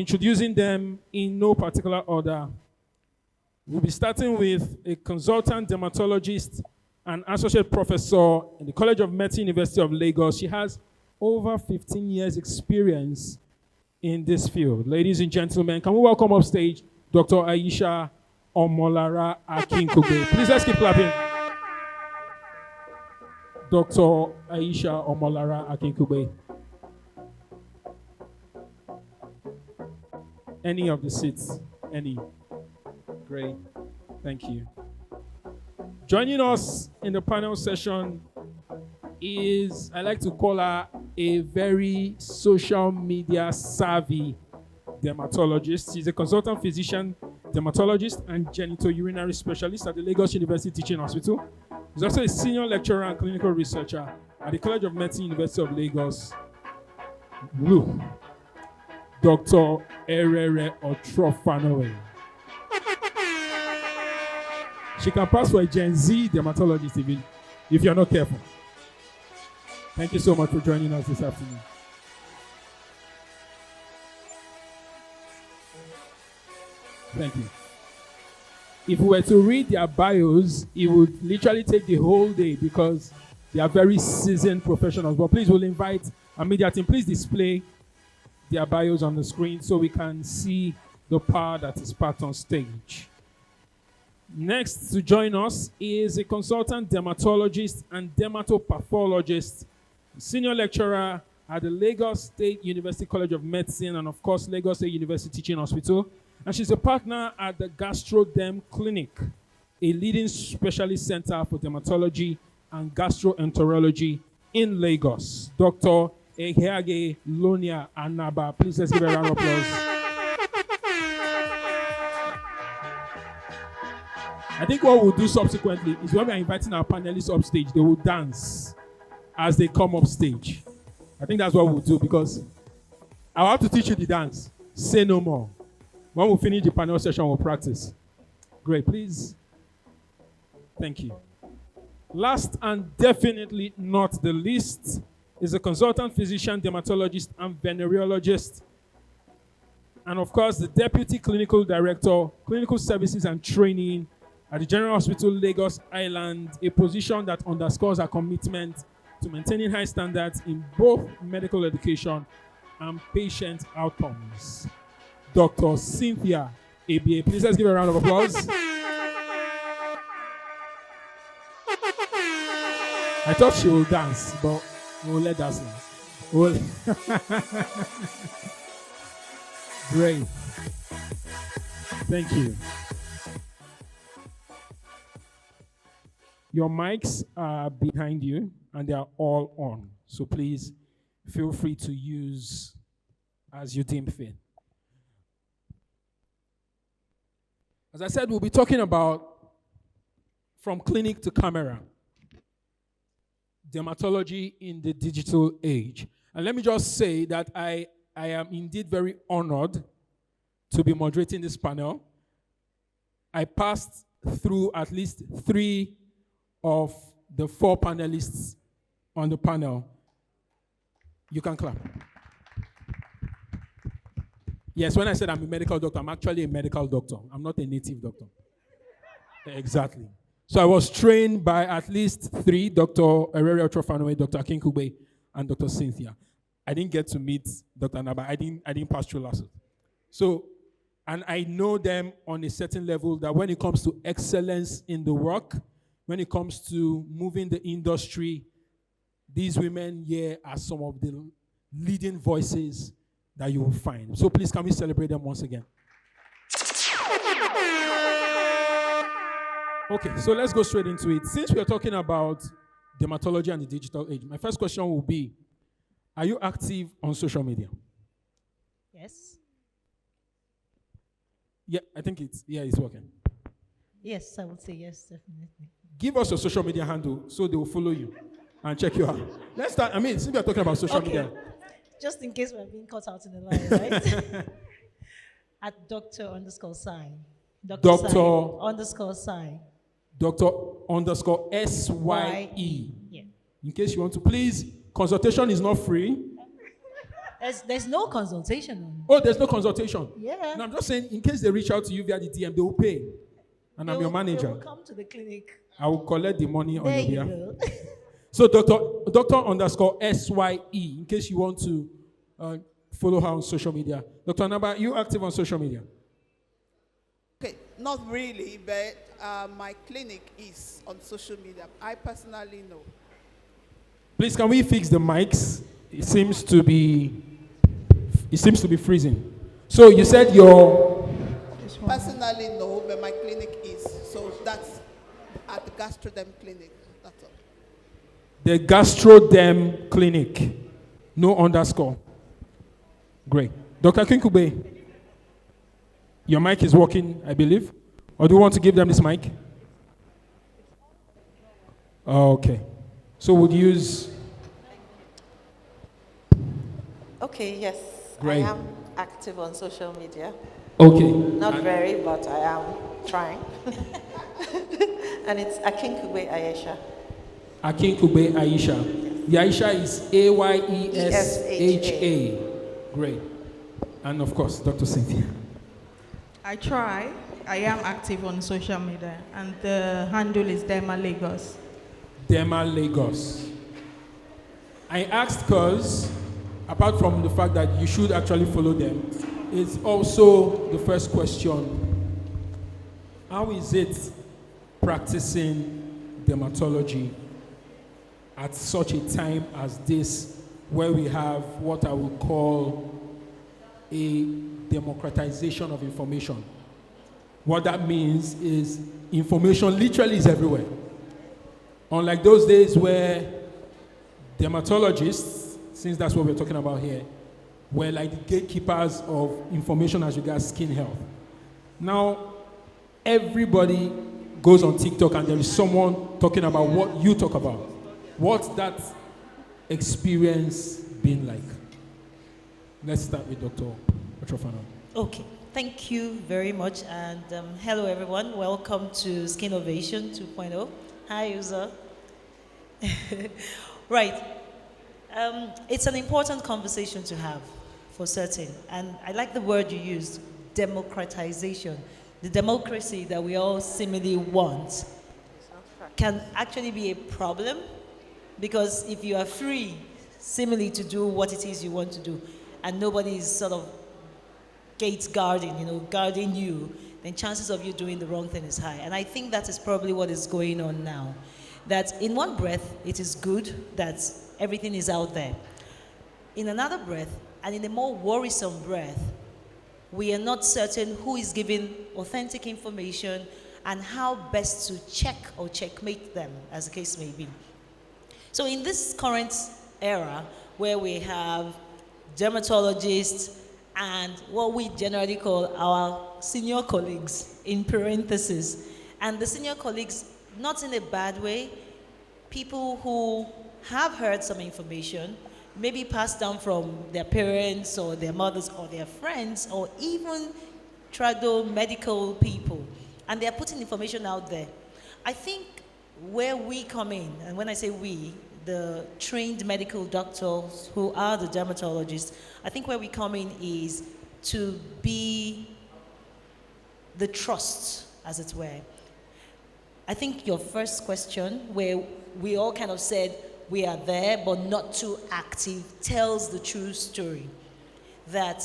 be introducing them in no particular order. We'll be starting with a consultant dermatologist and associate professor in the College of Medicine, University of Lagos. She has over 15 years experience in this field. Ladies and gentlemen, can we welcome up stage Dr. Aisha Omolara Akinkugbe. Please let's keep clapping. Dr. Aisha Omolara Akinkugbe. Any of the seats? Any? Great. Thank you. Joining us in the panel session is, I like to call her a very social media savvy dermatologist. She's a consultant physician, dermatologist, and genitourinary specialist at the Lagos University Teaching Hospital. She's also a senior lecturer and clinical researcher at the College of Medicine, University of Lagos. Woo. Dr. Erere Otrofanoe. She can pass for a Gen Z dermatologist if you're not careful. Thank you so much for joining us this afternoon. Thank you. If we were to read their bios, it would literally take the whole day because they are very seasoned professionals. But please, we'll invite our media team. Please display their bios on the screen so we can see the power that is packed on stage. Next to join us is a consultant dermatologist and dermatopathologist, senior lecturer at the Lagos State University College of Medicine and, of course, Lagos State University Teaching Hospital. And she's a partner at the GastroDerm Clinic, a leading specialist center for dermatology and gastroenterology in Lagos. Dr. Eheage Lonia Anaba. Please let's give her a round of applause. I think what we'll do subsequently is when we're inviting our panelists up stage, they will dance as they come up stage. I think that's what we'll do because I'll have to teach you the dance. Say no more. When we finish the panel session, we'll practice. Great, please. Thank you. Last and definitely not the least is a consultant physician, dermatologist, and venereologist. And of course, the Deputy Clinical Director, Clinical Services and Training at the General Hospital, Lagos Island, a position that underscores our commitment to maintaining high standards in both medical education and patient outcomes. Dr. Cynthia ABA. Please let's give her a round of applause. I thought she will dance, but we'll let that sing. Great. Thank you. Your mics are behind you, and they are all on. So please feel free to use as you deem fit. As I said, we'll be talking about from clinic to camera, dermatology in the digital age. And let me just say that I am indeed very honored to be moderating this panel. I passed through at least 3 of the 4 panelists on the panel. You can clap. Yes, when I said I'm a medical doctor, I'm actually a medical doctor. I'm not a native doctor. Exactly. So I was trained by at least 3, Dr. Erere Otrofanoe, Dr. Akinkugbe, and Dr. Cynthia. I didn't get to meet Dr. Naba. I didn't pass through last. So, and I know them on a certain level that when it comes to excellence in the work, when it comes to moving the industry, these women here are some of the leading voices that you will find. So please, can we celebrate them once again? Okay, so let's go straight into it. Since we are talking about dermatology and the digital age, my first question will be, are you active on social media? Yes. Yeah, I think it's working. Yes, I would say yes, definitely. Give us your social media handle so they will follow you and check you out. Let's start. Since we are talking about social media. Just in case we're being caught out in the line, right? At Dr._sign. Dr._sign. Dr._SYE. Yeah. In case you want to, please, consultation is not free. There's no consultation. Oh, there's no consultation. Yeah. No, I'm just saying, in case they reach out to you via the DM, they will pay. And I'm your They manager. will come to the clinic. I will collect the money on There your you behalf. go. So Doctor underscore SYE, in case you want to follow her on social media. Dr. Anaba, you active on social media? Okay, not really, but my clinic is on social media. I personally know. Please, can we fix the mics? It seems to be freezing. So you said your Personally, no, but my clinic is. So that's at the Gastrodem Clinic. That's all. the Gastrodem Clinic, no underscore. Great. Dr. Kinkube, your mic is working, I believe. Or do you want to give them this mic? Okay. So we'll use. Okay, yes. Great. I am active on social media. Okay. Not very, but I am trying. And it's Akinkugbe Ayesha. Akinkube Aisha. The Aisha is AYESHA. Great. And of course, Dr. Cynthia. I try. I am active on social media, and the handle is Dema Lagos. Dema Lagos. I asked because, apart from the fact that you should actually follow them, it's also the first question. How is it practicing dermatology at such a time as this, where we have what I would call a democratization of information? What that means is information literally is everywhere. Unlike those days where dermatologists, since that's what we're talking about here, were like the gatekeepers of information as regards skin health. Now, everybody goes on TikTok and there is someone talking about what you talk about. What's that experience been like? Let's start with Dr. Otrofano. Okay, thank you very much, and hello everyone. Welcome to Skinovation 2.0. Hi, user. Right. It's an important conversation to have, for certain. And I like the word you used, democratization. The democracy that we all seemingly want can actually be a problem, because if you are free, seemingly to do what it is you want to do, and nobody is sort of guarding you, then chances of you doing the wrong thing is high. And I think that is probably what is going on now. That in one breath, it is good that everything is out there. In another breath, and in a more worrisome breath, we are not certain who is giving authentic information and how best to check or checkmate them, as the case may be. So in this current era, where we have dermatologists and what we generally call our senior colleagues, in parentheses, and the senior colleagues, not in a bad way, people who have heard some information, maybe passed down from their parents or their mothers or their friends, or even trado medical people, and they're putting information out there. I think where we come in, and when I say we, the trained medical doctors who are the dermatologists, I think where we come in is to be the trust, as it were. I think your first question, where we all kind of said we are there but not too active, tells the true story. That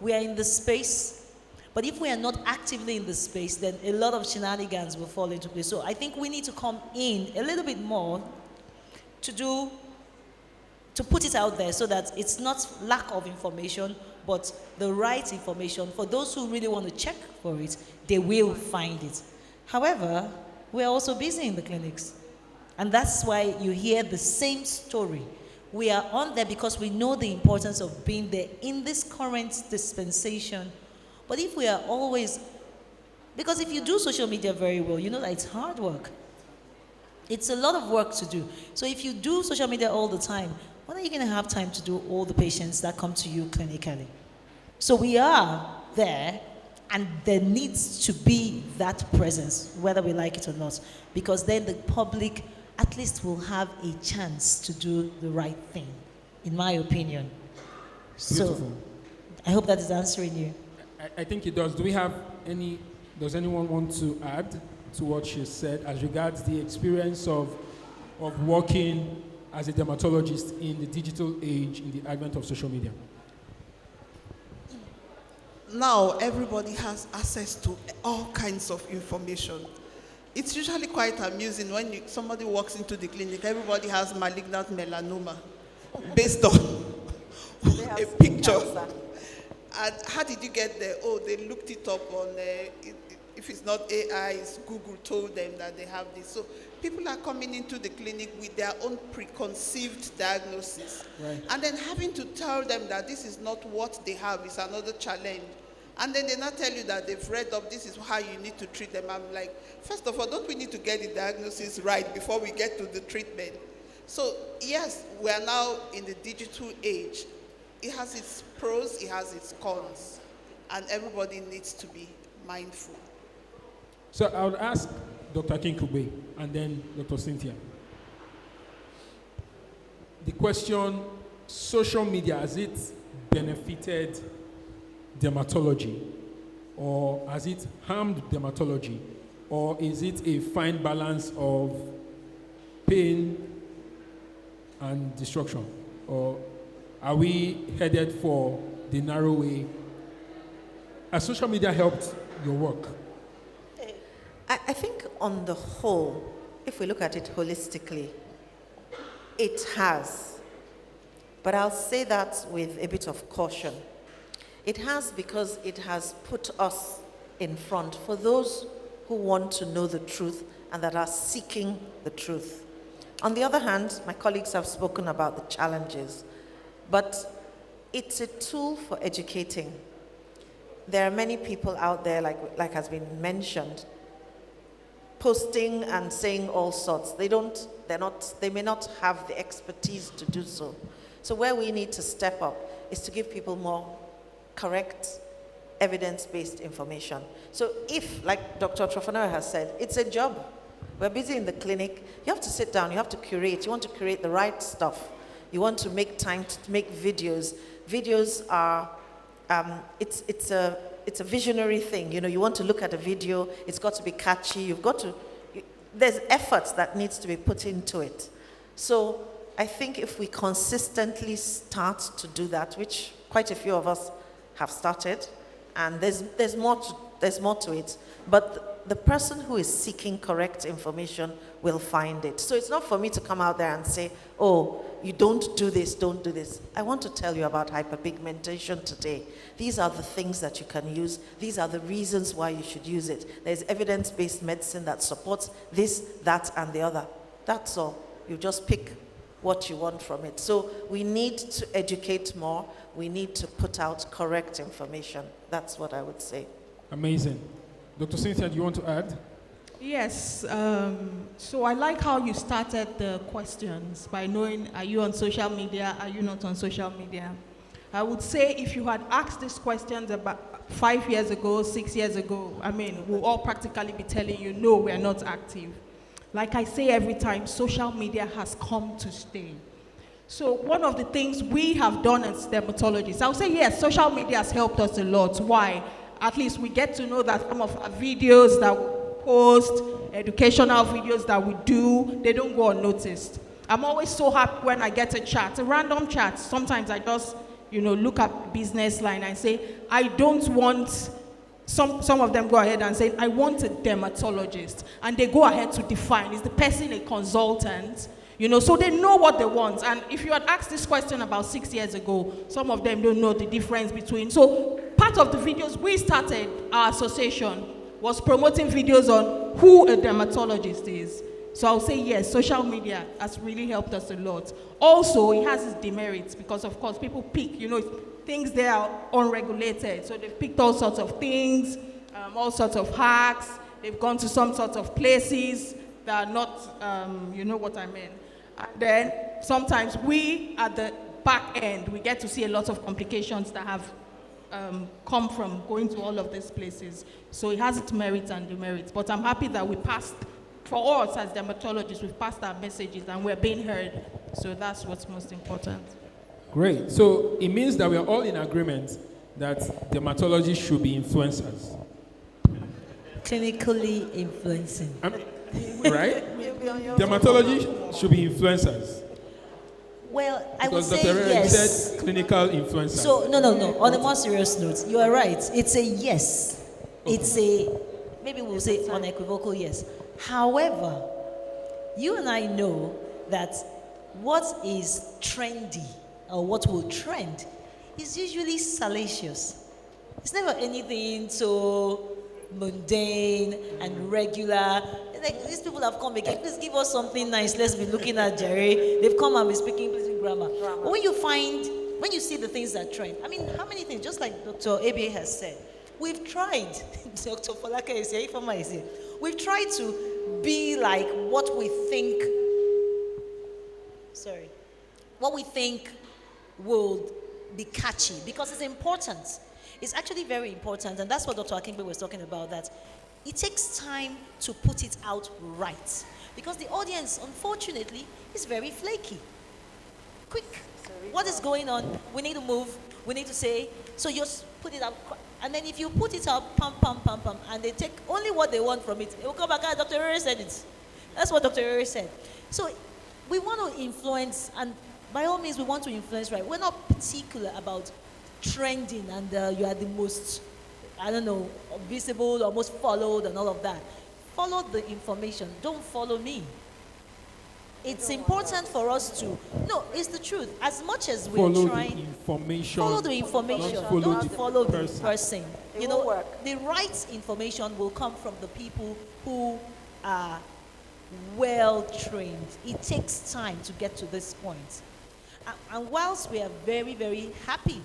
we are in the space, but if we are not actively in the space, then a lot of shenanigans will fall into place. So I think we need to come in a little bit more to put it out there, so that it's not lack of information, but the right information. For those who really want to check for it, they will find it. However, we're also busy in the clinics. And that's why you hear the same story. We are on there because we know the importance of being there in this current dispensation. But if we are always, because if you do social media very well, you know that it's hard work. It's a lot of work to do. So if you do social media all the time, when are you going to have time to do all the patients that come to you clinically? So we are there, and there needs to be that presence, whether we like it or not, because then the public at least will have a chance to do the right thing, in my opinion. So Beautiful. I hope that is answering you. I think it does. Does anyone want to add to what she said as regards the experience of working as a dermatologist in the digital age, in the advent of social media? Now everybody has access to all kinds of information. It's usually quite amusing when somebody walks into the clinic, everybody has malignant melanoma based on a picture. And how did you get there? Oh, they looked it up on, if it's not AI, it's Google told them that they have this. So people are coming into the clinic with their own preconceived diagnosis. Right. And then having to tell them that this is not what they have is another challenge. And then they not tell you that they've read up, this is how you need to treat them. I'm like, first of all, don't we need to get the diagnosis right before we get to the treatment? So yes, we are now in the digital age. It has its pros, it has its cons, and everybody needs to be mindful. So I would ask Dr. Kinkube and then Dr. Cynthia. The question, social media, has it benefited dermatology, or has it harmed dermatology, or is it a fine balance of pain and destruction, or are we headed for the narrow way? Has social media helped your work? I think on the whole, if we look at it holistically, it has. But I'll say that with a bit of caution. It has because it has put us in front for those who want to know the truth and that are seeking the truth. On the other hand, my colleagues have spoken about the challenges, but it's a tool for educating. There are many people out there, like has been mentioned, posting and saying all sorts. They may not have the expertise to do so. So where we need to step up is to give people more correct, evidence-based information. So if, like Dr. Entrepreneur has said, it's a job. We're busy in the clinic. You have to sit down, you have to curate. You want to create the right stuff. You want to make time to make videos. Videos are, it's a visionary thing. You know, you want to look at a video, it's got to be catchy, there's effort that needs to be put into it. So I think if we consistently start to do that, which quite a few of us have started, and there's more to it, but the person who is seeking correct information will find it. So it's not for me to come out there and say, oh, you don't do this, don't do this. I want to tell you about hyperpigmentation today. These are the things that you can use. These are the reasons why you should use it. There's evidence-based medicine that supports this, that, and the other. That's all. You just pick what you want from it. So we need to educate more. We need to put out correct information. That's what I would say. Amazing. Dr. Cynthia, do you want to add? Yes, so I like how you started the questions by knowing, are you on social media, are you not on social media? I would say if you had asked these questions about 5 years ago, 6 years ago, we'll all practically be telling you, no, we're not active. Like I say every time, social media has come to stay. So one of the things we have done as dermatologists, I would say yes, social media has helped us a lot. Why? At least we get to know that some of our videos that we post, educational videos that we do, they don't go unnoticed. I'm always so happy when I get a chat, a random chat. Sometimes I just, look at business line and say, I don't want, some of them go ahead and say, I want a dermatologist. And they go ahead to define, is the person a consultant? So they know what they want. And if you had asked this question about 6 years ago, some of them don't know the difference between. So part of the videos we started, our association, was promoting videos on who a dermatologist is. So I'll say yes, social media has really helped us a lot. Also, it has its demerits because, of course, people pick, things there are unregulated. So they've picked all sorts of things, all sorts of hacks. They've gone to some sorts of places that are not, you know what I mean. And then sometimes we, at the back end, we get to see a lot of complications that have come from going to all of these places. So it has its merits and demerits. But I'm happy that we passed, for us as dermatologists, we've passed our messages and we're being heard. So that's what's most important. Great. So it means that we are all in agreement that dermatology should be influencers. Clinically influencing. Right? Dermatology should be influencers. Well, I would Because say Dr. Eric yes. said clinical influencers. So, no. On a more serious note, you are right. It's a yes. It's a, maybe we'll say unequivocal yes. However, you and I know that what is trendy or what will trend is usually salacious. It's never anything so mundane and regular. Like, these people have come again. Please give us something nice. Let's be looking at Jerry. They've come and be speaking grammar. But when you see the things that trend, I mean, how many things? Just like Dr. ABA has said, we've tried. Dr. Falaka is here. Ifama is here. We've tried to be like what we think. What we think will be catchy, because it's important. It's actually very important, and that's what Dr. Akingbe was talking about, that it takes time to put it out right. Because the audience, unfortunately, is very flaky. Quick. What is going on? We need to move. We need to say. So you just put it out. And then if you put it out, pam, and they take only what they want from it, it will come back, Dr. Ere said it. That's what Dr. Ere said. So we want to influence, and by all means, we want to influence, right? We're not particular about trending and you are the most, visible or most followed and all of that. Follow the information. Don't follow me. It's important for us to, no, it's the truth. As much as we're trying, follow the information. Don't follow the person. You know, the right information will come from the people who are well trained. It takes time to get to this point. And whilst we are very, very happy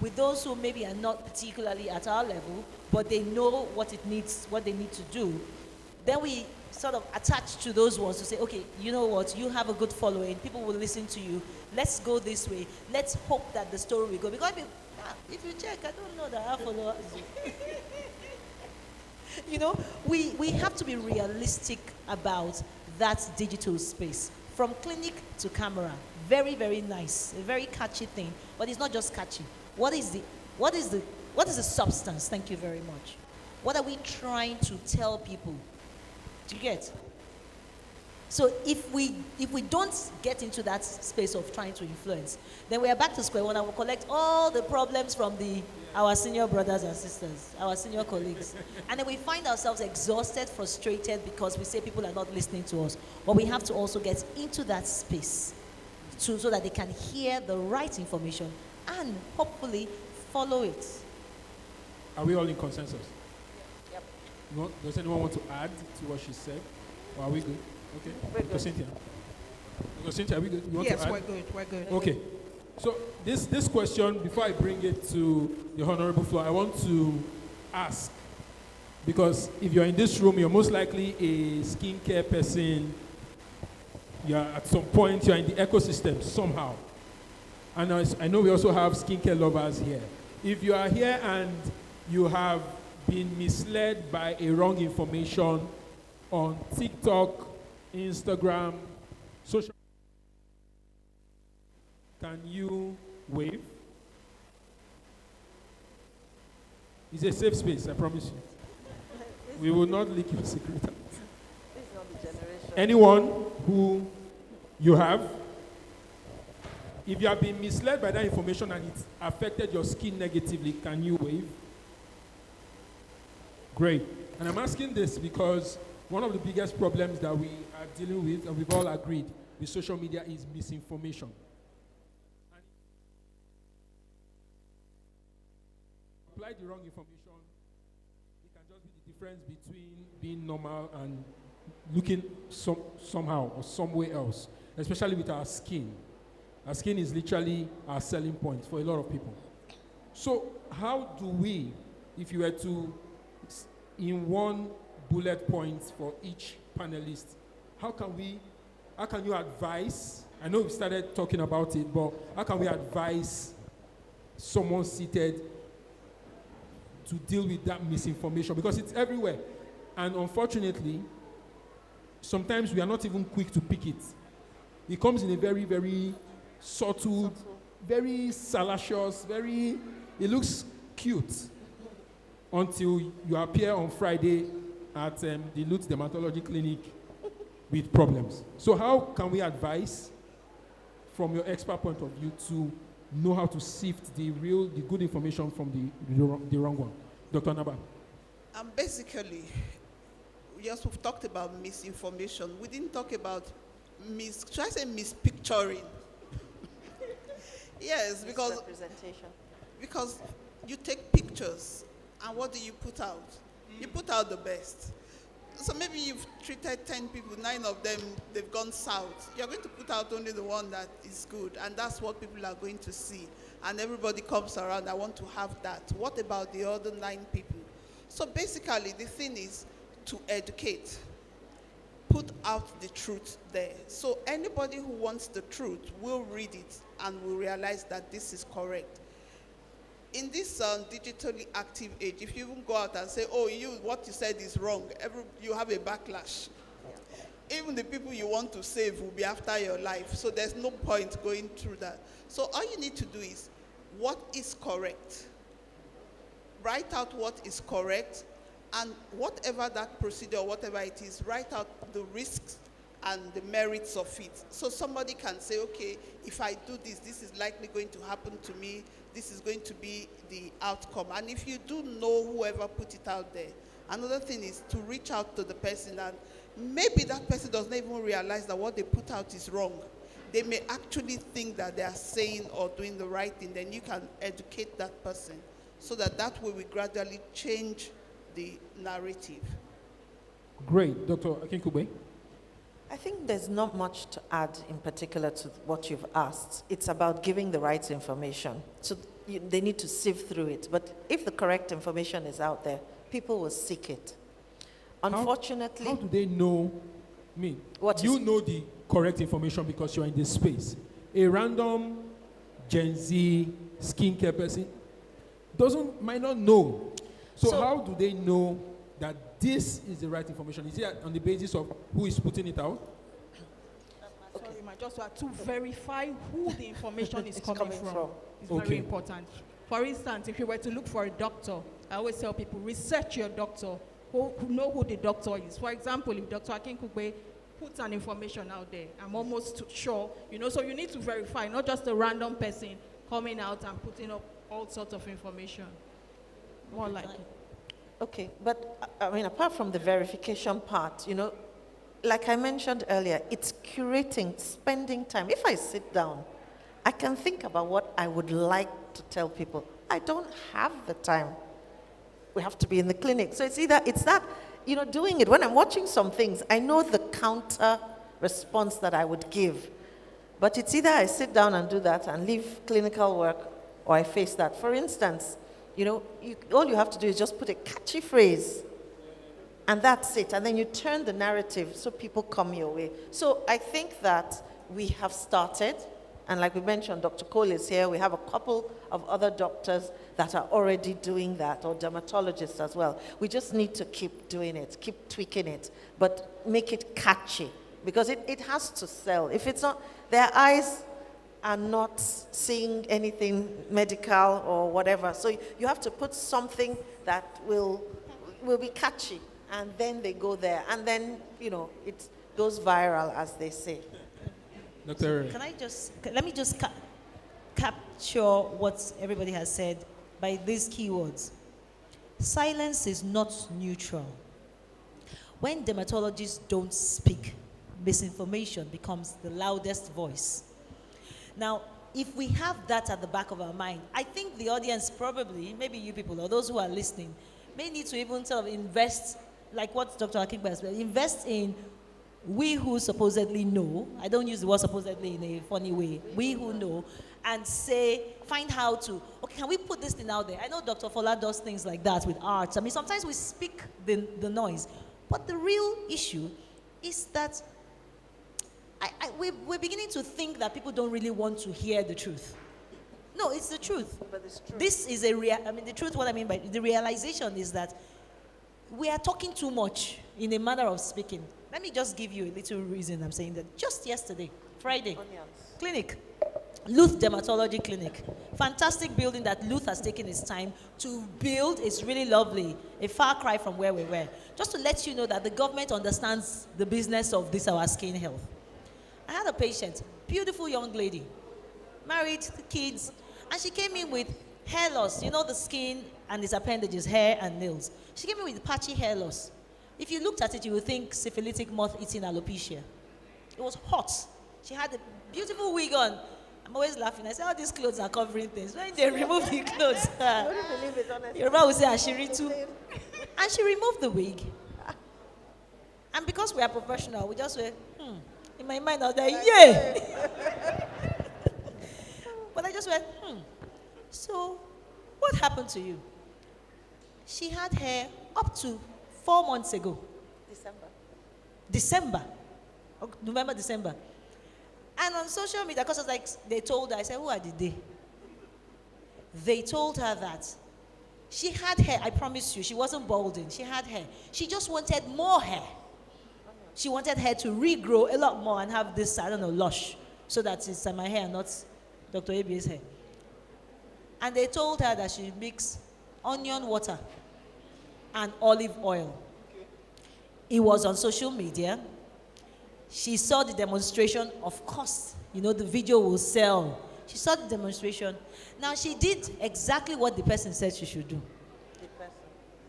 with those who maybe are not particularly at our level, but they know what they need to do, then we sort of attach to those ones to say, okay, you know what, you have a good following, people will listen to you, let's go this way, let's hope that the story will go. Because if you check, I don't know that our followers. You know, we have to be realistic about that digital space. From clinic to camera, very, very nice, a very catchy thing, but it's not just catchy. What is the substance? Thank you very much. What are we trying to tell people? Do you get? So if we don't get into that space of trying to influence, then we are back to square one and we'll collect all the problems from our senior brothers and sisters, our senior colleagues. And then we find ourselves exhausted, frustrated, because we say people are not listening to us. But we have to also get into that space so that they can hear the right information and hopefully follow it. Are we all in consensus? Yep. Does anyone want to add to what she said? Or are we good? Okay. We're good. Cynthia, are we good? You want Yes, to add? we're good. Okay. So this question, before I bring it to the honorable floor, I want to ask, because if you're in this room, you're most likely a skincare person. At some point, you're in the ecosystem somehow. And I know we also have skincare lovers here. If you are here and you have been misled by a wrong information on TikTok, Instagram, social, can you wave? It's a safe space, I promise you. We will not leak your secret. This is not the generation. Anyone who you have, if you have been misled by that information and it's affected your skin negatively, can you wave? Great. And I'm asking this because one of the biggest problems that we are dealing with, and we've all agreed, with social media is misinformation. And apply the wrong information, it can just be the difference between being normal and looking somehow or somewhere else, especially with our skin. Our skin is literally our selling point for a lot of people. So how do we, if you were to, in one bullet point for each panelist, how can you advise, I know we started talking about it, but how can we advise someone seated to deal with that misinformation? Because it's everywhere. And unfortunately, sometimes we are not even quick to pick it. It comes in a very, very subtle very salacious, it looks cute until you appear on Friday at the Lutz Dermatology Clinic with problems. So how can we advise, from your expert point of view, to know how to sift the good information from the wrong one? Dr. Naba. Basically, yes, we've talked about misinformation. We didn't talk about should I say mispicturing? Yes, because you take pictures, and what do you put out? You put out the best. So maybe you've treated 10 people, 9 of them, they've gone south. You're going to put out only the one that is good, and that's what people are going to see. And everybody comes around, I want to have that. What about the other 9 people? So basically, the thing is to educate. Put out the truth there. So anybody who wants the truth will read it and will realize that this is correct. In this digitally active age, if you even go out and say, oh, what you said is wrong, you have a backlash. Even the people you want to save will be after your life. So there's no point going through that. So all you need to do is, what is correct? Write out what is correct, and whatever that procedure, whatever it is, write out the risks and the merits of it. So somebody can say, okay, if I do this, this is likely going to happen to me. This is going to be the outcome. And if you do know whoever put it out there, another thing is to reach out to the person, and maybe that person does not even realize that what they put out is wrong. They may actually think that they are saying or doing the right thing. Then you can educate that person so that way we gradually change the narrative. Great. Dr. Akinkugbe? I think there's not much to add in particular to what you've asked. It's about giving the right information. So they need to sift through it. But if the correct information is out there, people will seek it. Unfortunately... How do they know? You know the correct information because you're in this space. A random Gen Z skincare person might not know. So how do they know that this is the right information? Is it on the basis of who is putting it out? Sorry, just to verify who the information is coming from. It's very important. For instance, if you were to look for a doctor, I always tell people, research your doctor, who know who the doctor is. For example, if Dr. Akinkugbe puts an information out there, I'm almost sure, so you need to verify, not just a random person coming out and putting up all sorts of information. More like it. Okay, but apart from the verification part, like I mentioned earlier, it's curating, spending time. If I sit down, I can think about what I would like to tell people. I don't have the time. We have to be in the clinic. So it's that, doing it. When I'm watching some things, I know the counter response that I would give. But it's either I sit down and do that and leave clinical work, or I face that. For instance, all you have to do is just put a catchy phrase, and that's it. And then you turn the narrative so people come your way. So I think that we have started, and like we mentioned, Dr. Cole is here. We have a couple of other doctors that are already doing that, or dermatologists as well. We just need to keep doing it, keep tweaking it, but make it catchy, because it has to sell. If it's not, their eyes are not seeing anything medical or whatever. So you have to put something that will be catchy, and then they go there, and then it goes viral, as they say. Dr. Let me just capture what everybody has said by these keywords. Silence is not neutral. When dermatologists don't speak, misinformation becomes the loudest voice. Now, if we have that at the back of our mind, I think the audience probably, maybe you people or those who are listening, may need to even sort of invest, like what Dr. Akingba has said, invest in we who supposedly know. I don't use the word supposedly in a funny way. We who know, and find how to, okay, can we put this thing out there? I know Dr. Fola does things like that with arts. Sometimes we speak the noise. But the real issue is that we're beginning to think that people don't really want to hear the truth. No, it's the truth. But it's true. This is the truth, what I mean by the realization is that we are talking too much in a manner of speaking. Let me just give you a little reason I'm saying that. Just yesterday, Friday, clinic. Luth Dermatology Clinic. Fantastic building that Luth has taken its time to build. It's really lovely. A far cry from where we were. Just to let you know that the government understands the business of this, our skin health. I had a patient, beautiful young lady, married, kids, and she came in with hair loss. You know the skin and its appendages, hair and nails. She came in with patchy hair loss. If you looked at it, you would think syphilitic moth-eating alopecia. It was hot. She had a beautiful wig on. I'm always laughing. I say, all these clothes are covering things. When they remove the clothes, I wouldn't believe it, honestly. Yoruba will say, Ashiri too. And she removed the wig. And because we are professional, we just went, In my mind, I was like, yeah. But I just went, So, what happened to you? She had hair up to 4 months ago. December. November, December. And on social media, because it's like they told her, I said, who are they? They told her that she had hair, I promise you, she wasn't balding, she had hair. She just wanted more hair. She wanted hair to regrow a lot more and have this, I don't know, lush, so that it's my hair, not Dr. AB's hair. And they told her that she mix onion water and olive oil. It was on social media. She saw the demonstration, of course, you know, the video will sell. She saw the demonstration. Now, she did exactly what the person said she should do.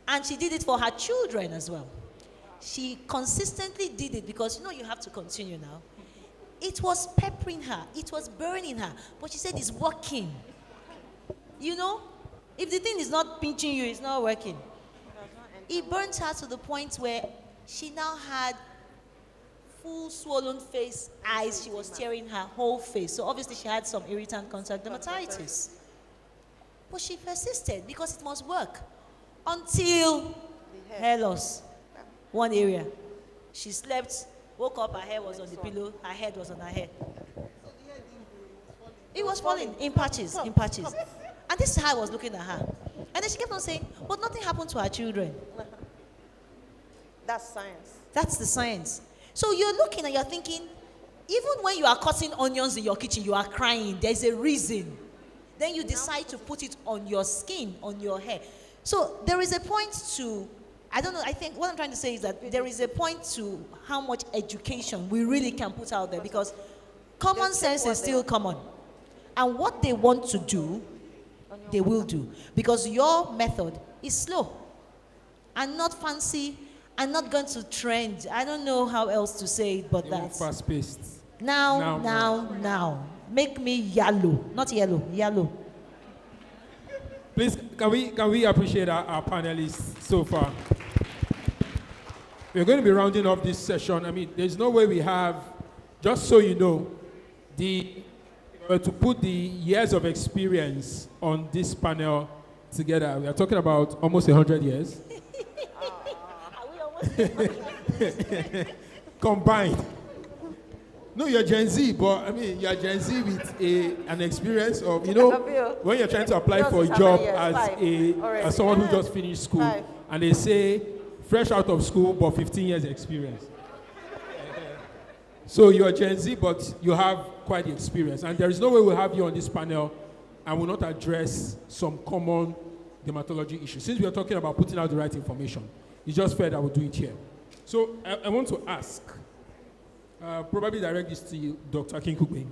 And she did it for her children as well. She consistently did it because, you know, you have to continue now. It was peppering her. It was burning her. But she said it's working. You know, if the thing is not pinching you, it's not working. It burnt her to the point where she now had full swollen face, eyes. She was tearing her whole face. So obviously she had some irritant contact dermatitis. But she persisted because it must work until hair loss. One area. She slept, woke up, her hair was on the pillow, her head was on her head. It was falling in patches, in patches. And this is how I was looking at her. And then she kept on saying, but nothing happened to her children. That's science. That's the science. So you're looking and you're thinking, even when you are cutting onions in your kitchen, you are crying. There's a reason. Then you decide to put it on your skin, on your hair. So there is a point to, I don't know, I think what I'm trying to say is that there is a point to how much education we really can put out there, because common sense is still common. And what they want to do, they will do. Because your method is slow and not fancy and not going to trend. I don't know how else to say it, but that's fast-paced. Now. Make me yellow. Not yellow, yellow. Please, can we appreciate our panelists so far? We're going to be rounding off this session. I mean, there's no way we have, just so you know, to put the years of experience on this panel together. We are talking about almost 100 years. Combined. No, you're Gen Z, but I mean, you're Gen Z with an experience of, you know, when you're trying to apply for a job as someone who just finished school, and they say, fresh out of school, but 15 years experience. So you're Gen Z, but you have quite the experience. And there is no way we'll have you on this panel and will not address some common dermatology issues. Since we are talking about putting out the right information, it's just fair that we'll do it here. So I want to ask, probably direct this to you, Dr. Kinkugbe.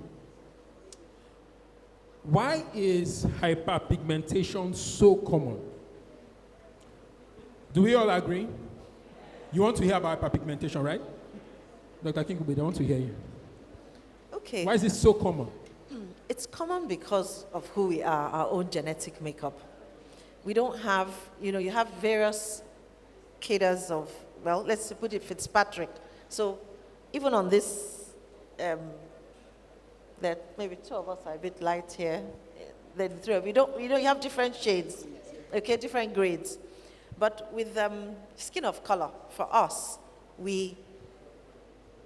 Why is hyperpigmentation so common? Do we all agree? You want to hear about hyperpigmentation, right? Dr. Kinkugbe, they want to hear you. Okay. Why is it so common? It's common because of who we are, our own genetic makeup. We don't have, you know, you have various cadres of, well, let's put it Fitzpatrick. So even on this, that maybe two of us are a bit light here, then three of you don't, you know, you have different shades, okay, different grades. But with skin of color, for us, we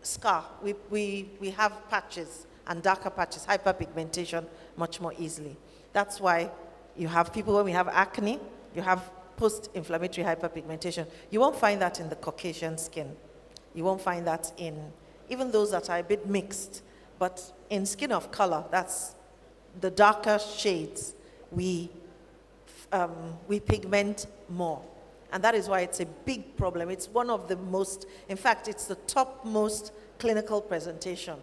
have patches and darker patches, hyperpigmentation much more easily. That's why you have people, when we have acne, you have post-inflammatory hyperpigmentation. You won't find that in the Caucasian skin. You won't find that in even those that are a bit mixed. But in skin of color, that's the darker shades, we pigment more. And that is why it's a big problem. It's one of the most, in fact, it's the top most clinical presentation,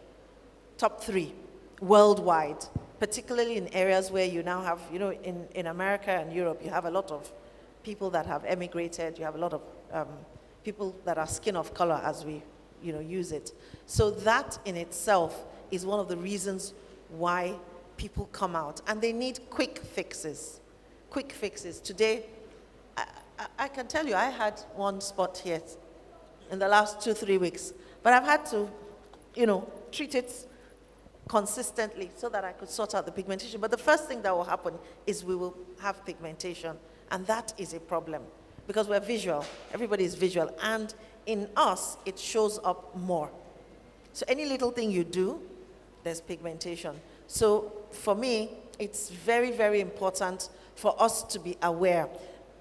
top 3 worldwide, particularly in areas where you now have, in America and Europe, you have a lot of people that have emigrated, you have a lot of people that are skin of color as we, use it. So that in itself is one of the reasons why people come out, and they need quick fixes. Quick fixes. Today, I can tell you, I had one spot here in the last 2-3 weeks, but I've had to, treat it consistently so that I could sort out the pigmentation. But the first thing that will happen is we will have pigmentation, and that is a problem because we're visual. Everybody is visual, and in us, it shows up more. So any little thing you do, there's pigmentation. So for me, it's very, very important for us to be aware.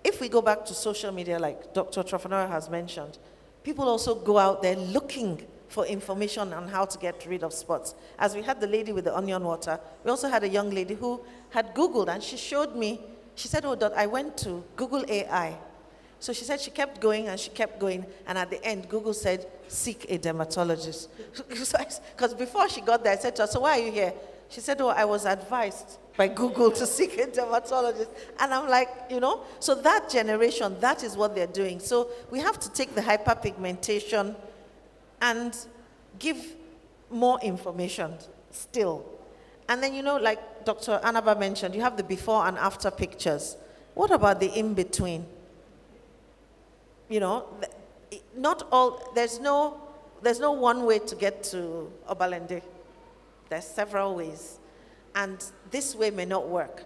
If we go back to social media, like Dr. Trofanoya has mentioned, people also go out there looking for information on how to get rid of spots. As we had the lady with the onion water, we also had a young lady who had Googled, and she showed me, she said, I went to Google AI. So she said she kept going and she kept going, and at the end, Google said, seek a dermatologist. Because before she got there, I said to her, so why are you here? She said, I was advised by Google to seek a dermatologist. And I'm like, so that generation, that is what they're doing. So we have to take the hyperpigmentation and give more information still. And then, like Dr. Anaba mentioned, you have the before and after pictures. What about the in-between? Not all, there's no one way to get to Obalende. There's several ways. And this way may not work.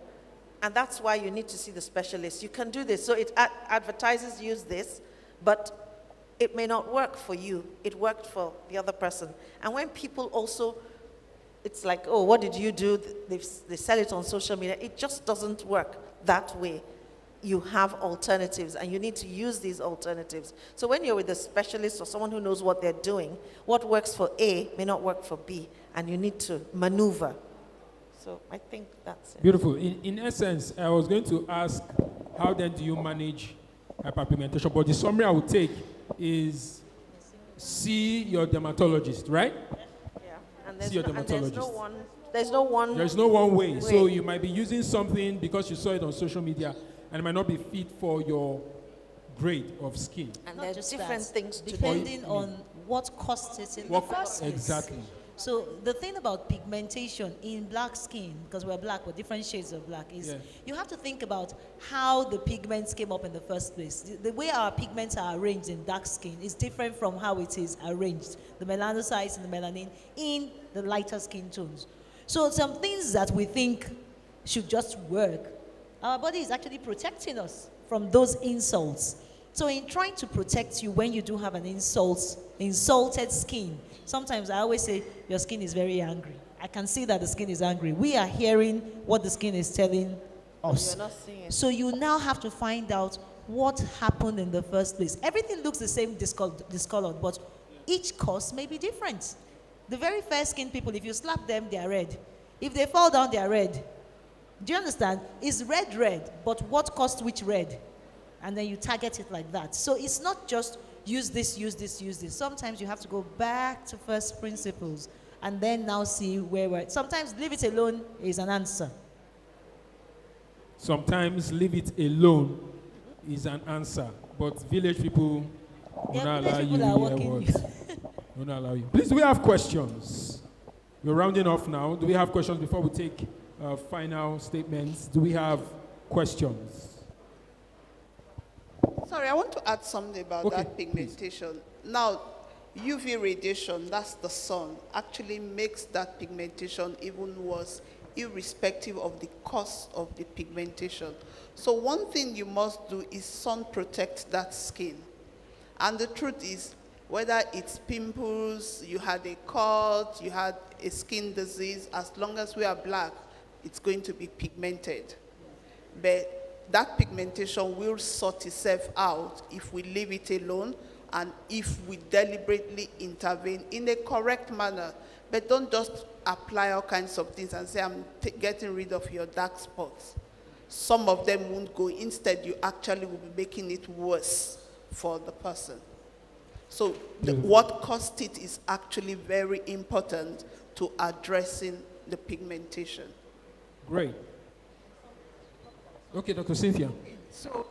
And that's why you need to see the specialist. You can do this. So it advertises use this, but it may not work for you. It worked for the other person. And when people also, it's like, what did you do? They sell it on social media. It just doesn't work that way. You have alternatives, and you need to use these alternatives. So when you're with a specialist or someone who knows what they're doing, what works for A may not work for B, and you need to maneuver. So I think that's it. Beautiful. In essence, I was going to ask, how then do you manage hyperpigmentation? But the summary I would take is see your dermatologist, right? Yeah. And dermatologist. There's no one way. So you might be using something because you saw it on social media, and it might not be fit for your grade of skin. And there's different things to depending on what caused it in the first place. Exactly. So the thing about pigmentation in black skin, because we're black, we're different shades of black, is you have to think about how the pigments came up in the first place. The way our pigments are arranged in dark skin is different from how it is arranged, the melanocytes and the melanin, in the lighter skin tones. So some things that we think should just work, our body is actually protecting us from those insults. So in trying to protect you when you do have an insulted skin, sometimes I always say, your skin is very angry. I can see that the skin is angry. We are hearing what the skin is telling us. You're not seeing it. So you now have to find out what happened in the first place. Everything looks the same discolored, but each cause may be different. The very fair skin people, if you slap them, they are red. If they fall down, they are red. Do you understand? It's red, but what caused which red? And then you target it like that. So it's not just use this. Sometimes you have to go back to first principles and then now see where we're. Sometimes leave it alone is an answer. Sometimes leave it alone is an answer. But village people will not allow you to hear words. Will not allow you. Please, do we have questions? We're rounding off now. Do we have questions before we take final statements? Do we have questions? Sorry, I want to add something about that pigmentation. Please. Now, UV radiation, that's the sun, actually makes that pigmentation even worse, irrespective of the cause of the pigmentation. So one thing you must do is sun protect that skin. And the truth is, whether it's pimples, you had a cut, you had a skin disease, as long as we are black, it's going to be pigmented. But that pigmentation will sort itself out if we leave it alone and if we deliberately intervene in a correct manner. But don't just apply all kinds of things and say, I'm getting rid of your dark spots. Some of them won't go. Instead, you actually will be making it worse for the person. So what caused it is actually very important to addressing the pigmentation. Great. Okay, Dr. Cynthia. So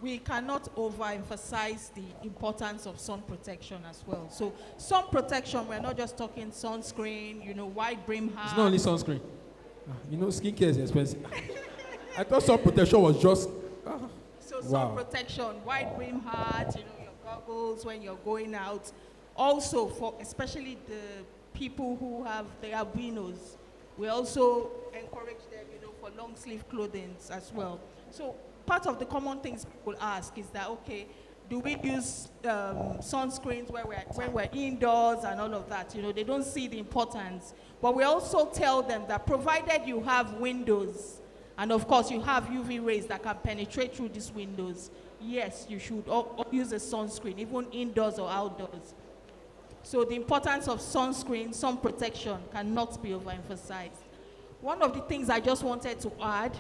we cannot overemphasize the importance of sun protection as well. So sun protection, we're not just talking sunscreen, wide brim hat. It's not only sunscreen. Skincare is expensive. I thought sun protection was just... So sun protection, wide brim hat, your goggles when you're going out. Also, for especially the people who have the albinos, we also encourage them, for long sleeve clothing as well. So part of the common things people ask is that, okay, do we use sunscreens when we're indoors and all of that? They don't see the importance. But we also tell them that provided you have windows, and of course you have UV rays that can penetrate through these windows, yes, you should use a sunscreen, even indoors or outdoors. So the importance of sunscreen, sun protection cannot be overemphasized. One of the things I just wanted to add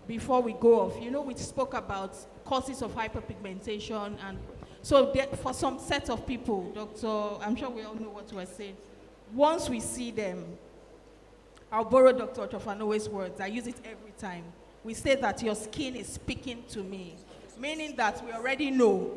before we go off, we spoke about causes of hyperpigmentation, and so for some set of people, Doctor, I'm sure we all know what we're saying. Once we see them, I'll borrow Dr. Ochofanowe's words, I use it every time. We say that your skin is speaking to me, meaning that we already know.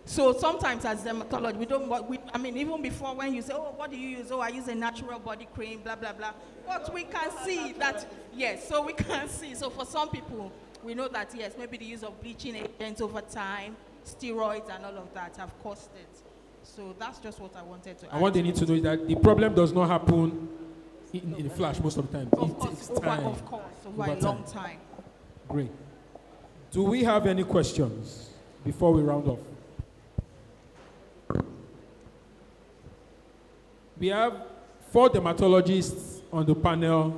So sometimes as dermatologists, even before when you say, oh, what do you use? Oh, I use a natural body cream, blah, blah, blah. But we can see that, yes, so we can see. So for some people, we know that, yes, maybe the use of bleaching agents over time, steroids and all of that have caused it. So that's just what I wanted to add. And what they need to know is that the problem does not happen in a flash most of the time. Of course, over a long time. Great. Do we have any questions before we round off? We have 4 dermatologists on the panel.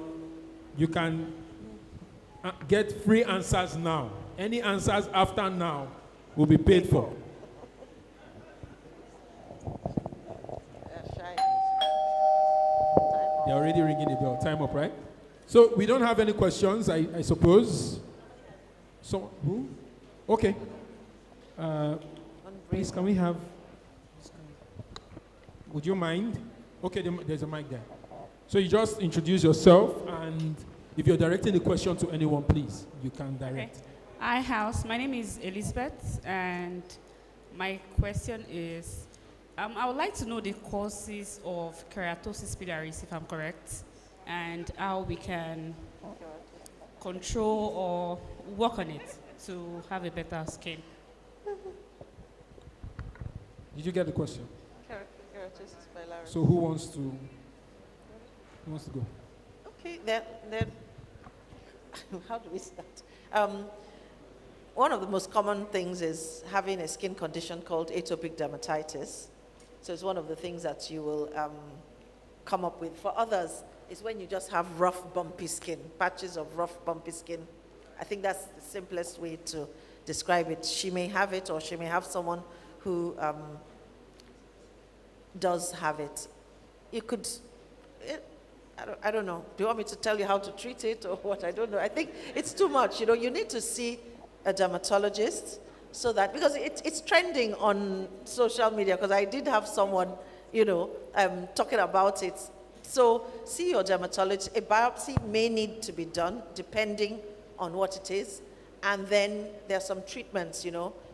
You can get free answers now. Any answers after now will be paid for. They're already ringing the bell. Time up, right? So we don't have any questions, I suppose. So, who? Okay. Please, can we have... Would you mind? Okay, there's a mic there. So you just introduce yourself, and if you're directing the question to anyone, please, you can direct. Okay. Hi, House. My name is Elizabeth, and my question is, I would like to know the causes of keratosis pilaris, if I'm correct, and how we can control or work on it to have a better skin. Did you get the question? Keratosis pilaris. So who wants to go? Okay, then how do we start? One of the most common things is having a skin condition called atopic dermatitis. So it's one of the things that you will come up with. For others, it's when you just have rough, bumpy skin, patches of rough, bumpy skin. I think that's the simplest way to describe it. She may have it, or she may have someone who does have it. You could, I don't know. Do you want me to tell you how to treat it or what? I don't know. I think it's too much. You need to see a dermatologist so that, because it's trending on social media, because I did have someone, talking about it. So see your dermatologist. A biopsy may need to be done depending on what it is. And then there are some treatments,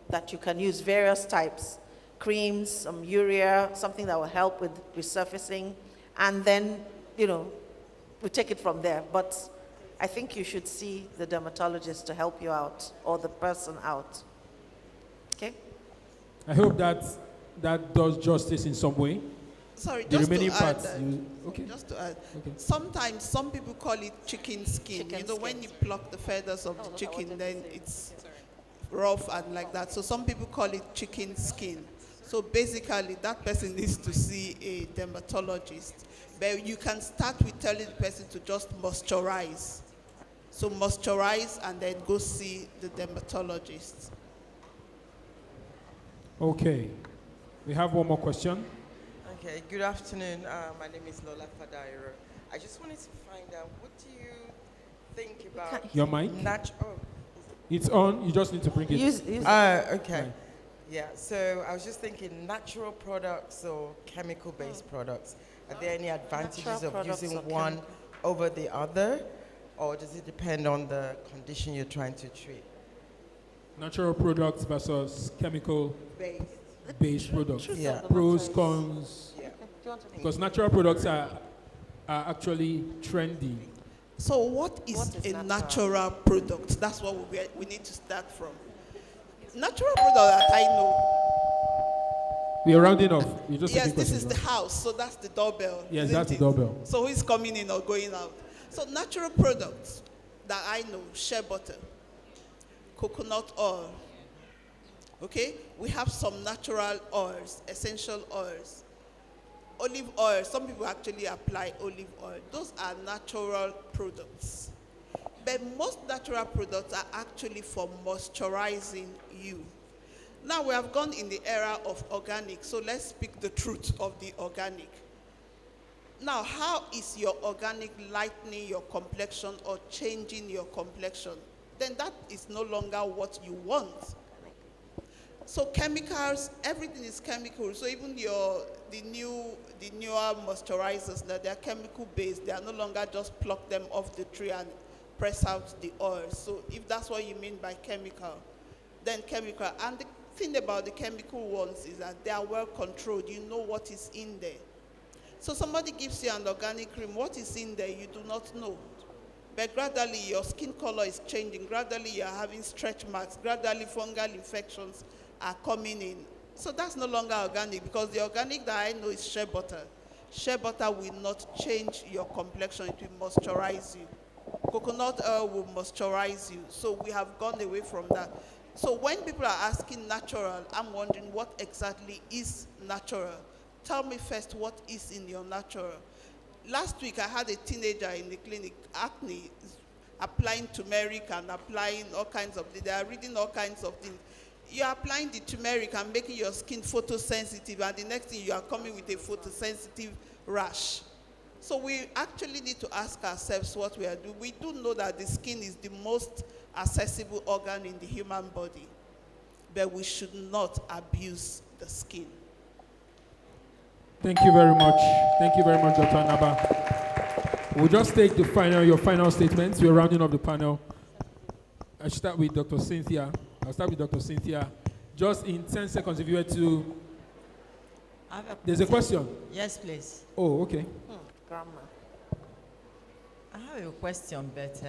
that you can use, various types. Creams, some urea, something that will help with resurfacing. And then, we take it from there. But I think you should see the dermatologist to help you out, or the person out. Okay? I hope that does justice in some way. Sorry, The just remaining to parts, add, okay. just to add, Okay. sometimes some people call it chicken skin. Chicken When skin. you pluck the feathers of the chicken, then it's rough and like that. So some people call it chicken skin. So basically, that person needs to see a dermatologist. But you can start with telling the person to just moisturize. So moisturize and then go see the dermatologist. Okay. We have one more question. Okay, good afternoon. My name is Lola Fadairo. I just wanted to find out, what do you think about Your mic? natural? It's on. You just need to bring it. Use Okay. Right. Yeah, so I was just thinking, natural products or chemical-based products, are there any advantages Natural of products using or one over the other, or does it depend on the condition you're trying to treat? Natural products versus chemical-based products. Yeah. Pros, cons. Yeah. Because natural products are actually trendy. So what is What is a natural? natural product? That's what we need to start from. Natural product that I know. We are rounding off. You just Yes, taking this questions, is the right? house, so that's the doorbell. Yes, isn't that's the it? doorbell. So who is coming in or going out? So natural products that I know: shea butter, coconut oil. Okay, we have some natural oils, essential oils. Olive oil, some people actually apply olive oil. Those are natural products. But most natural products are actually for moisturizing you. Now we have gone in the era of organic, so let's speak the truth of the organic. Now, how is your organic lightening your complexion or changing your complexion? Then that is no longer what you want. So chemicals, everything is chemical. So even the newer moisturizers, that they're chemical based. They are no longer just pluck them off the tree and press out the oil. So if that's what you mean by chemical, then chemical. And the thing about the chemical ones is that they are well controlled. You know what is in there. So somebody gives you an organic cream. What is in there, you do not know. But gradually your skin color is changing. Gradually you're having stretch marks. Gradually fungal infections are coming in. So that's no longer organic, because the organic that I know is shea butter. Shea butter will not change your complexion. It will moisturize you. Coconut oil will moisturize you. So we have gone away from that. So when people are asking natural, I'm wondering what exactly is natural. Tell me first what is in your natural. Last week I had a teenager in the clinic, acne, applying turmeric and applying all kinds of things. They are reading all kinds of things. You are applying the turmeric and making your skin photosensitive, and the next thing you are coming with a photosensitive rash. So we actually need to ask ourselves what we are doing. We do know that the skin is the most accessible organ in the human body, but we should not abuse the skin. Thank you very much. Thank you very much, Dr. Anaba. We'll just take your final statements. We're rounding off the panel. I should start with Dr. Cynthia. I'll start with Dr. Cynthia. Just in 10 seconds, if you were to... There's a question. Yes, please. Oh, okay. Grandma. I have a question, but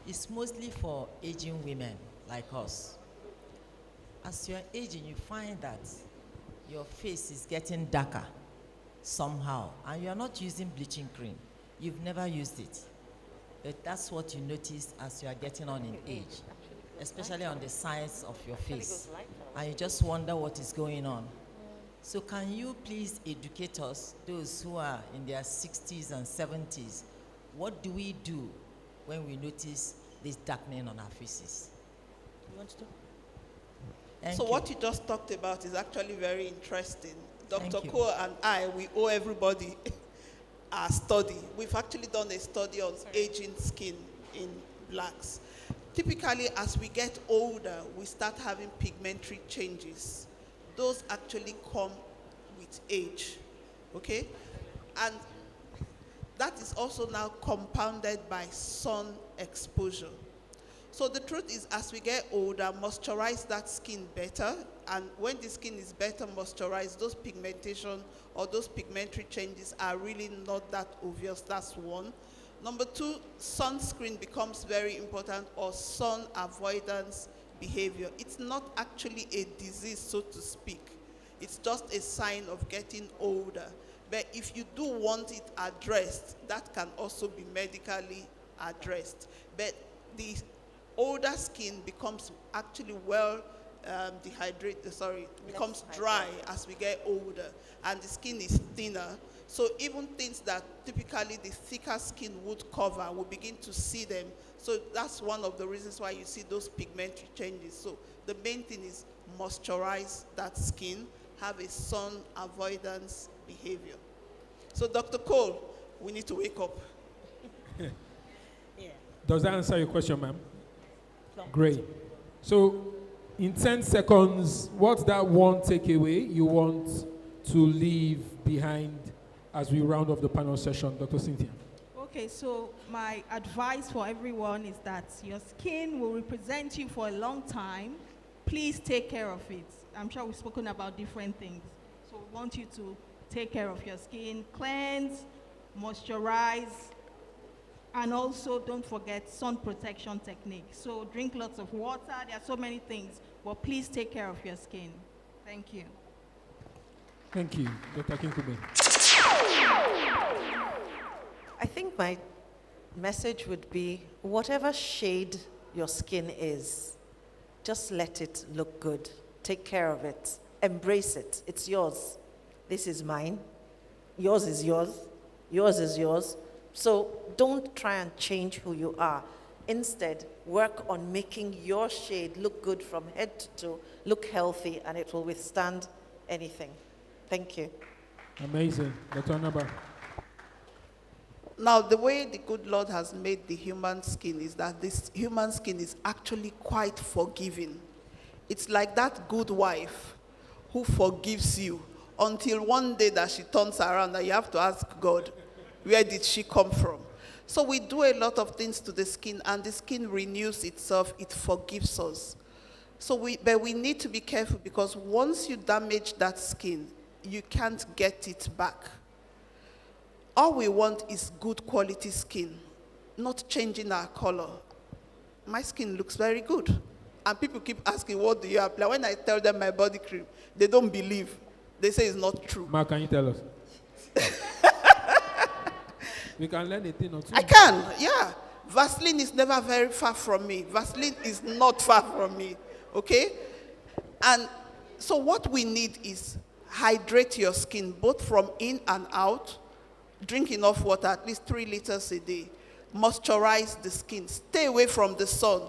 it's mostly for aging women like us. As you're aging, you find that your face is getting darker somehow, and you're not using bleaching cream. You've never used it. But that's what you notice as you are getting on in age, especially on the sides of your face. And you just wonder what is going on. So can you please educate us, those who are in their 60s and 70s, what do we do when we notice this darkening on our faces? You want to do? So what you just talked about is actually very interesting. Dr. Thank you. Cole and I, we owe everybody a study. We've actually done a study on aging skin in blacks. Typically, as we get older, we start having pigmentary changes. Those actually come with age, okay? And that is also now compounded by sun exposure. So the truth is, as we get older, moisturize that skin better. And when the skin is better moisturized, those pigmentation or those pigmentary changes are really not that obvious. That's one. Number two, sunscreen becomes very important, or sun avoidance behavior. It's not actually a disease, so to speak. It's just a sign of getting older. But if you do want it addressed, that can also be medically addressed. But the older skin becomes actually becomes dry as we get older, and the skin is thinner. So even things that typically the thicker skin would cover, we begin to see them. So that's one of the reasons why you see those pigmentary changes. So the main thing is moisturize that skin, have a sun avoidance behavior. So Dr. Cole, we need to wake up. Yeah. Does that answer your question, ma'am? Plump. Great. So, in 10 seconds, what's that one takeaway you want to leave behind as we round off the panel session, Dr. Cynthia? Okay, so my advice for everyone is that your skin will represent you for a long time. Please take care of it. I'm sure we've spoken about different things. So we want you to take care of your skin, cleanse, moisturize, and also don't forget sun protection technique. So drink lots of water. There are so many things, but please take care of your skin. Thank you. Thank you, Dr. Kinkube. I think my message would be whatever shade your skin is, just let it look good. Take care of it. Embrace it. It's yours. This is mine. Yours is yours. Yours is yours. So don't try and change who you are. Instead, work on making your shade look good from head to toe, look healthy, and it will withstand anything. Thank you. Amazing. Dr. Naba. Now, the way the good Lord has made the human skin is that this human skin is actually quite forgiving. It's like that good wife who forgives you until one day that she turns around and you have to ask God, where did she come from? So we do a lot of things to the skin, and the skin renews itself, it forgives us. But we need to be careful, because once you damage that skin, you can't get it back. All we want is good quality skin, not changing our color. My skin looks very good. And people keep asking, what do you apply? When I tell them my body cream, they don't believe. They say it's not true. Mark, can you tell us? We can learn a thing or two. I can, yeah. Vaseline is never very far from me. Vaseline is not far from me, okay? And so what we need is hydrate your skin, both from in and out. Drink enough water, at least 3 liters a day. Moisturize the skin. Stay away from the sun.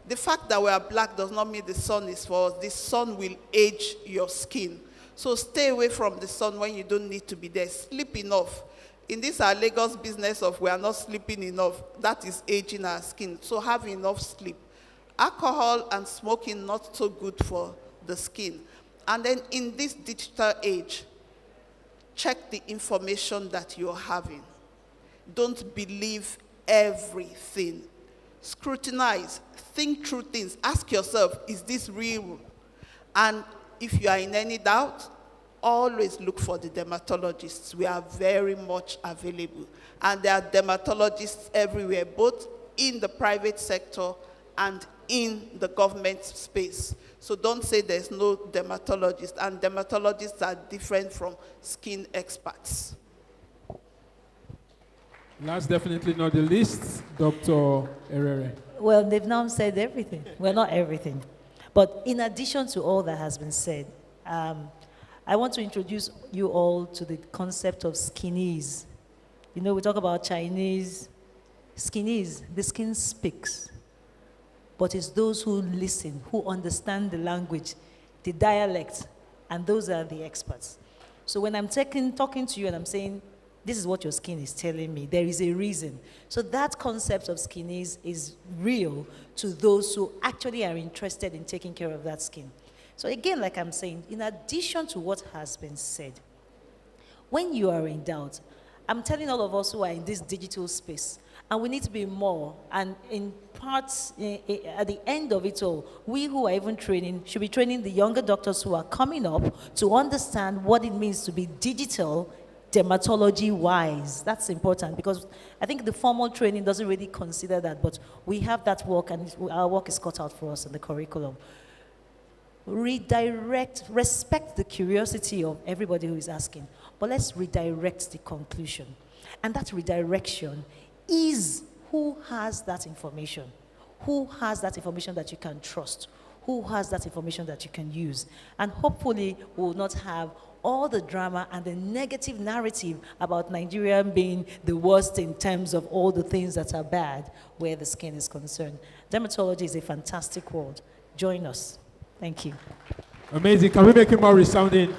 The fact that we are black does not mean the sun is for us. The sun will age your skin. So stay away from the sun when you don't need to be there. Sleep enough. In this our Lagos business of we are not sleeping enough, that is aging our skin. So have enough sleep. Alcohol and smoking, not so good for the skin. And then in this digital age, check the information that you're having. Don't believe everything. Scrutinize, think through things. Ask yourself, is this real? And if you are in any doubt, always look for the dermatologists. We are very much available. And there are dermatologists everywhere, both in the private sector and in the government space. So don't say there's no dermatologist. And dermatologists are different from skin experts. Last, definitely not the least, Dr. Herrera. Well, they've now said everything. Well, not everything. But in addition to all that has been said, I want to introduce you all to the concept of skinnies. You know, we talk about Chinese. Skinnies, the skin speaks. But it's those who listen, who understand the language, the dialect, and those are the experts. So when I'm talking to you and I'm saying, this is what your skin is telling me, there is a reason. So that concept of skinnies is real to those who actually are interested in taking care of that skin. So again, like I'm saying, in addition to what has been said, when you are in doubt, I'm telling all of us who are in this digital space, and we need to be more, and in parts, at the end of it all, we who are even training should be training the younger doctors who are coming up to understand what it means to be digital dermatology-wise. That's important, because I think the formal training doesn't really consider that, but we have that work, and our work is cut out for us in the curriculum. Redirect, respect the curiosity of everybody who is asking, but let's redirect the conclusion. And that redirection is who has that information. Who has that information that you can trust? Who has that information that you can use? And hopefully we will not have all the drama and the negative narrative about Nigeria being the worst in terms of all the things that are bad where the skin is concerned. Dermatology is a fantastic world. Join us. Thank you. Amazing. Can we make it more resounding?